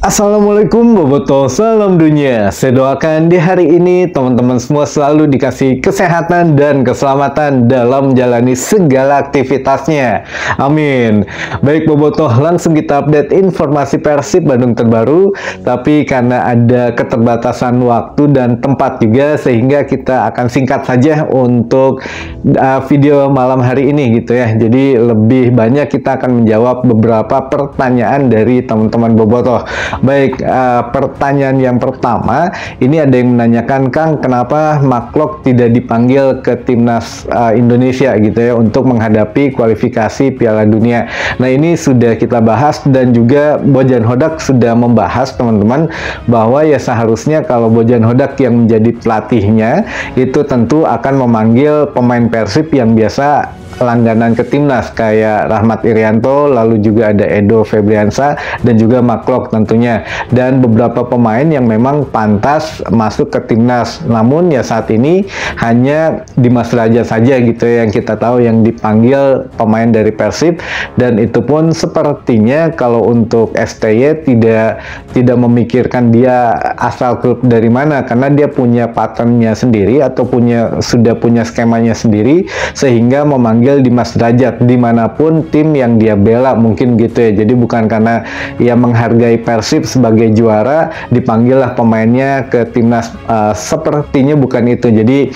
Assalamualaikum Boboto, salam dunia. Saya doakan di hari ini teman-teman semua selalu dikasih kesehatan dan keselamatan dalam menjalani segala aktivitasnya. Amin. Baik Boboto, langsung kita update informasi Persib Bandung terbaru. Tapi karena ada keterbatasan waktu dan tempat juga, sehingga kita akan singkat saja untuk video malam hari ini gitu ya. Jadi lebih banyak kita akan menjawab beberapa pertanyaan dari teman-teman Boboto. Baik, pertanyaan yang pertama, ini ada yang menanyakan, Kang, kenapa Maklok tidak dipanggil ke timnas Indonesia gitu ya untuk menghadapi kualifikasi Piala Dunia. Nah, ini sudah kita bahas dan juga Bojan Hodak sudah membahas teman-teman bahwa ya seharusnya kalau Bojan Hodak yang menjadi pelatihnya itu tentu akan memanggil pemain Persib yang biasa langganan ke timnas kayak Rahmat Irianto, lalu juga ada Edo Febriansa dan juga Maklok tentunya, dan beberapa pemain yang memang pantas masuk ke timnas. Namun ya saat ini hanya Dimas Raja saja gitu ya yang kita tahu yang dipanggil pemain dari Persib, dan itu pun sepertinya kalau untuk STY tidak memikirkan dia asal klub dari mana, karena dia punya patternnya sendiri atau sudah punya skemanya sendiri sehingga memanggil Dimas Derajat dimanapun tim yang dia bela, mungkin gitu ya. Jadi bukan karena ia menghargai Persib sebagai juara dipanggil lah pemainnya ke timnas, sepertinya bukan itu. Jadi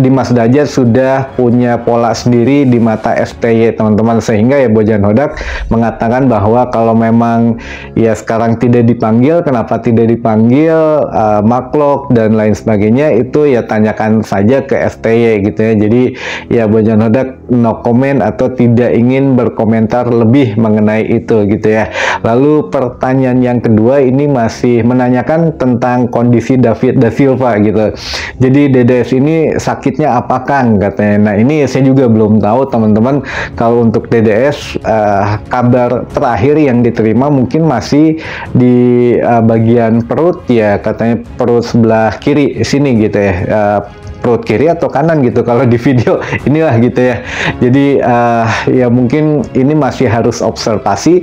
Dimas Derajat sudah punya pola sendiri di mata STY teman-teman, sehingga ya Bojan Hodak mengatakan bahwa kalau memang ya sekarang tidak dipanggil, kenapa tidak dipanggil Maklok dan lain sebagainya, itu ya tanyakan saja ke STY gitu ya. Jadi ya Bojan Hodak no comment atau tidak ingin berkomentar lebih mengenai itu gitu ya. Lalu pertanyaan yang kedua ini masih menanyakan tentang kondisi David da Silva gitu. Jadi DDS ini sakitnya apa Kang katanya. Nah, ini saya juga belum tahu teman-teman. Kalau untuk DDS kabar terakhir yang diterima mungkin masih di bagian perut ya, katanya perut sebelah kiri sini gitu ya. Perut kiri atau kanan gitu kalau di video inilah gitu ya. Jadi ya mungkin ini masih harus observasi.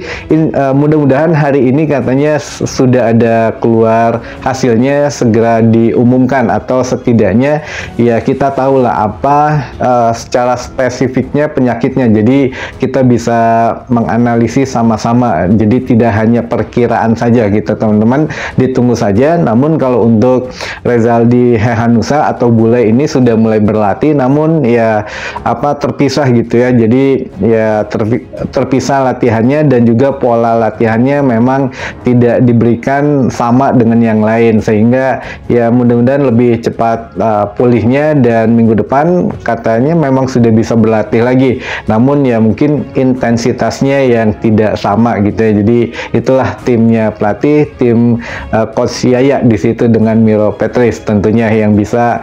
Mudah-mudahan hari ini katanya sudah ada keluar hasilnya, segera diumumkan, atau setidaknya ya kita tahu lah apa secara spesifiknya penyakitnya. Jadi kita bisa menganalisis sama-sama. Jadi tidak hanya perkiraan saja gitu teman-teman, ditunggu saja. Namun kalau untuk Rezaldi Hehanusa atau Bule ini sudah mulai berlatih, namun ya terpisah gitu ya. Jadi ya terpisah latihannya dan juga pola latihannya memang tidak diberikan sama dengan yang lain, sehingga ya mudah-mudahan lebih cepat pulihnya, dan minggu depan katanya memang sudah bisa berlatih lagi. Namun ya mungkin intensitasnya yang tidak sama gitu ya. Jadi itulah timnya pelatih, tim Coach Yaya di situ dengan Miro Petris tentunya yang bisa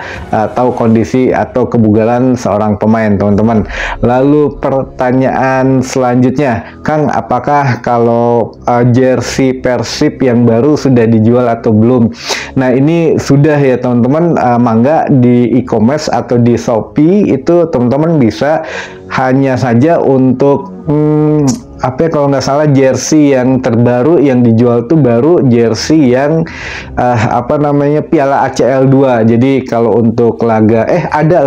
tahu kondisi atau kebugaran seorang pemain teman-teman. Lalu pertanyaan selanjutnya, Kang, apakah kalau jersey Persib yang baru sudah dijual atau belum? Nah, ini sudah ya teman-teman. Mangga di e-commerce atau di Shopee itu teman-teman bisa, hanya saja untuk kalau nggak salah jersey yang terbaru yang dijual tuh baru jersey yang Piala ACL 2. Jadi kalau untuk laga ada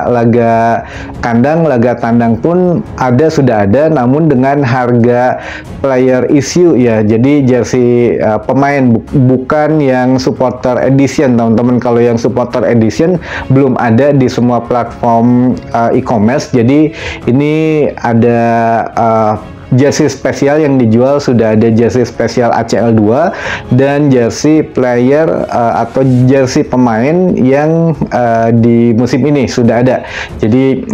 laga kandang, laga tandang pun sudah ada, namun dengan harga player issue ya. Jadi jersey pemain, bukan yang supporter edition teman-teman. Kalau yang supporter edition belum ada di semua platform e-commerce. Jadi ini ada jersey spesial yang dijual, sudah ada jersey spesial ACL 2 dan jersey player atau jersey pemain yang di musim ini sudah ada. Jadi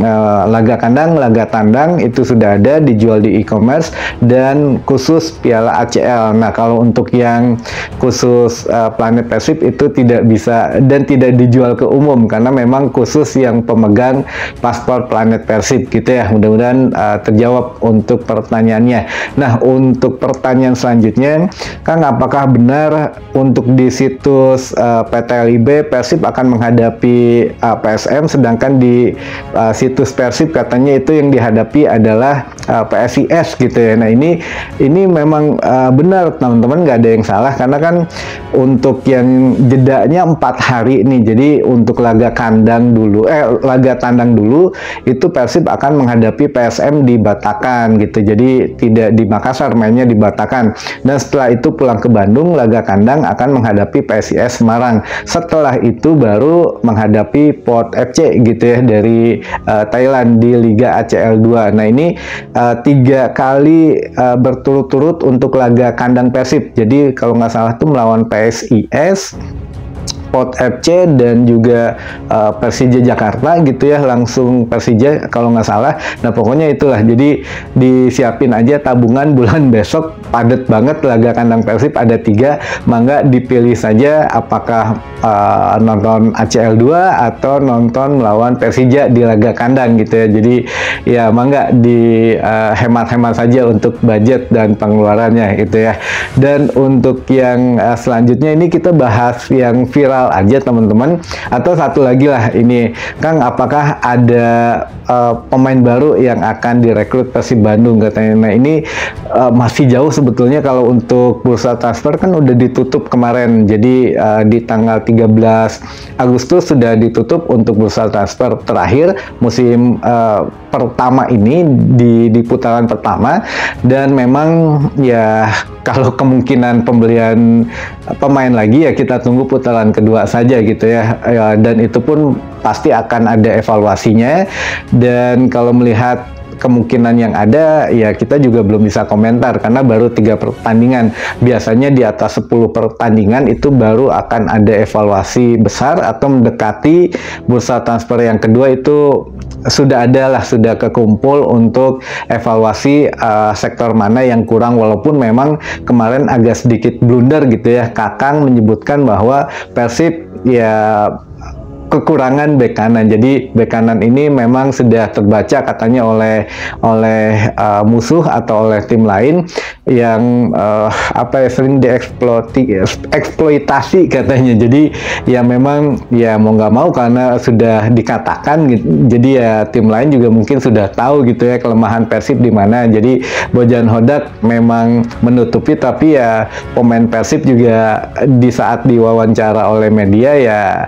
laga kandang, laga tandang itu sudah ada dijual di e-commerce, dan khusus Piala ACL. Nah, kalau untuk yang khusus Planet Persib itu tidak bisa dan tidak dijual ke umum karena memang khusus yang pemegang paspor Planet Persib gitu ya. Mudah-mudahan terjawab untuk pertanyaan pertanyaannya. Nah, untuk pertanyaan selanjutnya, Kang, apakah benar untuk di situs PT LIB Persib akan menghadapi PSM, sedangkan di situs Persib katanya itu yang dihadapi adalah PSIS gitu ya. Nah ini memang benar teman-teman, nggak ada yang salah karena kan untuk yang jedanya 4 hari nih. Jadi untuk laga laga tandang dulu itu Persib akan menghadapi PSM di Batakkan gitu. Jadi tidak di Makassar, mainnya di Batakkan. Dan setelah itu pulang ke Bandung, laga kandang akan menghadapi PSIS Semarang. Setelah itu baru menghadapi Port FC gitu ya dari Thailand di Liga ACL 2. Nah ini 3 kali berturut-turut untuk laga kandang Persib. Jadi kalau nggak salah tuh melawan PSIS, Port FC dan juga Persija Jakarta gitu ya, langsung Persija kalau nggak salah. Nah pokoknya itulah, jadi disiapin aja tabungan bulan besok, padat banget laga kandang Persib ada 3, mangga dipilih saja apakah nonton ACL 2 atau nonton melawan Persija di laga kandang gitu ya. Jadi ya mangga di hemat-hemat saja untuk budget dan pengeluarannya gitu ya. Dan untuk yang selanjutnya ini kita bahas yang viral aja teman-teman, atau satu lagi lah ini Kang, apakah ada pemain baru yang akan direkrut Persib Bandung katanya. Nah ini masih jauh sebetulnya, kalau untuk bursa transfer kan udah ditutup kemarin, jadi di tanggal 13 Agustus sudah ditutup untuk bursa transfer terakhir musim pertama ini di putaran pertama. Dan memang ya kalau kemungkinan pembelian pemain lagi ya kita tunggu putaran kedua saja gitu ya. Dan itu pun pasti akan ada evaluasinya. Dan kalau melihat kemungkinan yang ada ya kita juga belum bisa komentar karena baru 3 pertandingan. Biasanya di atas 10 pertandingan itu baru akan ada evaluasi besar, atau mendekati bursa transfer yang kedua itu sudah kekumpul untuk evaluasi sektor mana yang kurang. Walaupun memang kemarin agak sedikit blunder gitu ya, Kakang menyebutkan bahwa Persib ya kekurangan bek kanan. Jadi bek kanan ini memang sudah terbaca katanya oleh musuh atau oleh tim lain yang sering dieksploitasi katanya. Jadi ya memang ya mau nggak mau karena sudah dikatakan gitu. Jadi ya tim lain juga mungkin sudah tahu gitu ya kelemahan Persib di mana. Jadi Bojan Hodak memang menutupi, tapi ya pemain Persib juga di saat diwawancara oleh media ya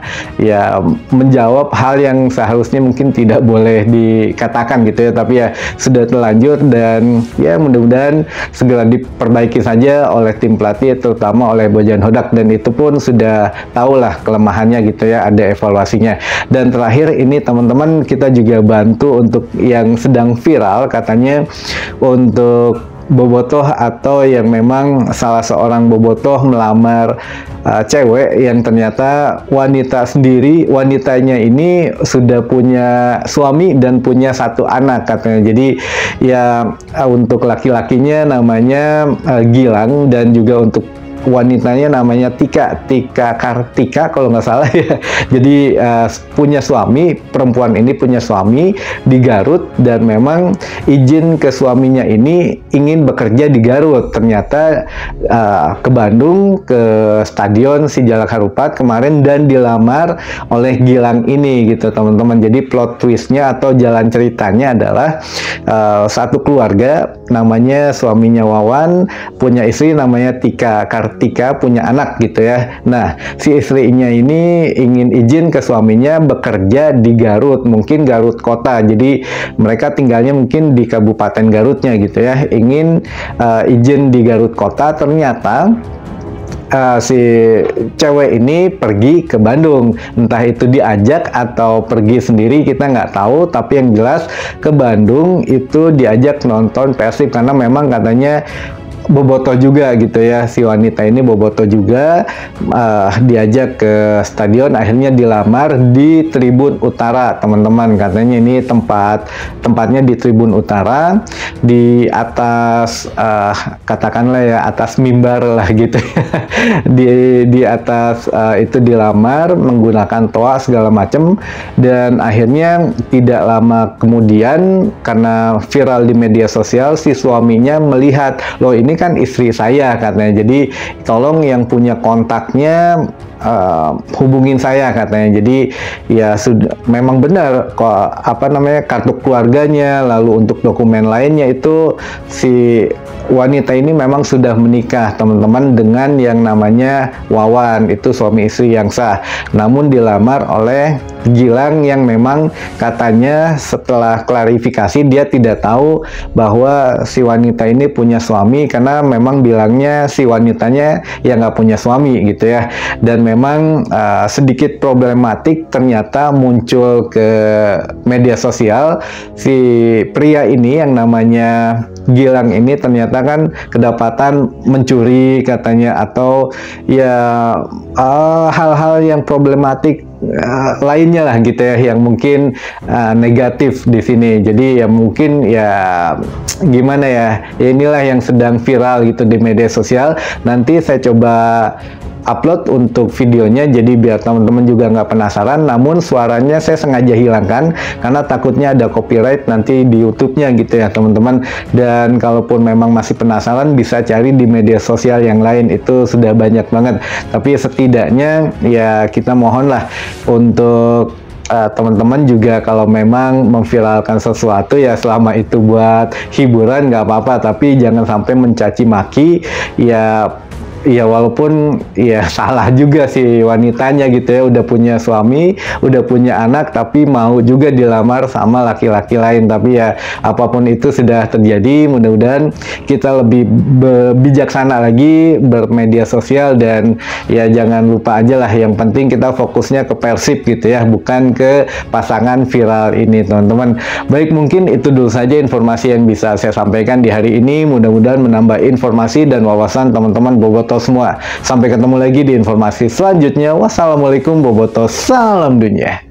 menjawab hal yang seharusnya mungkin tidak boleh dikatakan gitu ya, tapi ya sudah terlanjur. Dan ya mudah-mudahan segera diperbaiki saja oleh tim pelatih, terutama oleh Bojan Hodak, dan itu pun sudah tahulah kelemahannya gitu ya, ada evaluasinya. Dan terakhir ini teman-teman, kita juga bantu untuk yang sedang viral katanya untuk bobotoh, atau yang memang salah seorang bobotoh melamar cewek yang ternyata wanitanya ini sudah punya suami dan punya 1 anak katanya. Jadi ya untuk laki-lakinya namanya Gilang, dan juga untuk wanitanya namanya Tika Kartika kalau nggak salah ya. Jadi punya suami, perempuan ini punya suami di Garut, dan memang izin ke suaminya ini ingin bekerja di Garut. Ternyata ke Bandung, ke Stadion Sijalak Harupat kemarin, dan dilamar oleh Gilang ini gitu teman-teman. Jadi plot twistnya atau jalan ceritanya adalah satu keluarga, namanya suaminya Wawan, punya istri namanya Tika Kartika, punya anak gitu ya. Nah, si istrinya ini ingin izin ke suaminya bekerja di Garut, mungkin Garut kota. Jadi mereka tinggalnya mungkin di Kabupaten Garutnya gitu ya. Ingin izin di Garut kota, ternyata si cewek ini pergi ke Bandung. Entah itu diajak atau pergi sendiri kita nggak tahu, tapi yang jelas ke Bandung itu diajak nonton Persib karena memang katanya bobotoh juga gitu ya, si wanita ini bobotoh juga, diajak ke stadion, akhirnya dilamar di Tribun Utara teman-teman. Katanya ini tempatnya di Tribun Utara, di atas katakanlah ya atas mimbar lah gitu ya. di atas itu dilamar menggunakan toa segala macam. Dan akhirnya tidak lama kemudian, karena viral di media sosial, si suaminya melihat, loh ini kan istri saya katanya, jadi tolong yang punya kontaknya hubungin saya katanya. Jadi ya sudah, memang benar kok, apa namanya, kartu keluarganya, lalu untuk dokumen lainnya itu si wanita ini memang sudah menikah teman-teman dengan yang namanya Wawan, itu suami istri yang sah, namun dilamar oleh Gilang yang memang katanya setelah klarifikasi dia tidak tahu bahwa si wanita ini punya suami, karena memang bilangnya si wanitanya yang nggak punya suami gitu ya. Dan memang sedikit problematik ternyata muncul ke media sosial, si pria ini yang namanya Gilang ini ternyata kan kedapatan mencuri katanya, atau ya hal-hal yang problematik lainnya lah gitu ya, yang mungkin negatif di sini. Jadi ya mungkin ya gimana ya, inilah yang sedang viral gitu di media sosial. Nanti saya coba upload untuk videonya, jadi biar teman-teman juga nggak penasaran. Namun suaranya saya sengaja hilangkan karena takutnya ada copyright nanti di YouTube-nya gitu ya teman-teman. Dan kalaupun memang masih penasaran, bisa cari di media sosial yang lain, itu sudah banyak banget. Tapi setidaknya ya kita mohonlah untuk teman-teman juga kalau memang memviralkan sesuatu ya selama itu buat hiburan nggak apa-apa, tapi jangan sampai mencaci maki ya. Ya walaupun ya salah juga si wanitanya gitu ya, udah punya suami, udah punya anak, tapi mau juga dilamar sama laki-laki lain. Tapi ya apapun itu sudah terjadi, mudah-mudahan kita lebih bijaksana lagi bermedia sosial, dan ya jangan lupa aja lah, yang penting kita fokusnya ke Persib gitu ya, bukan ke pasangan viral ini teman-teman. Baik, mungkin itu dulu saja informasi yang bisa saya sampaikan di hari ini. Mudah-mudahan menambah informasi dan wawasan teman-teman Bobotoh semua. Sampai ketemu lagi di informasi selanjutnya. Wassalamualaikum Bobotoh, salam dunia.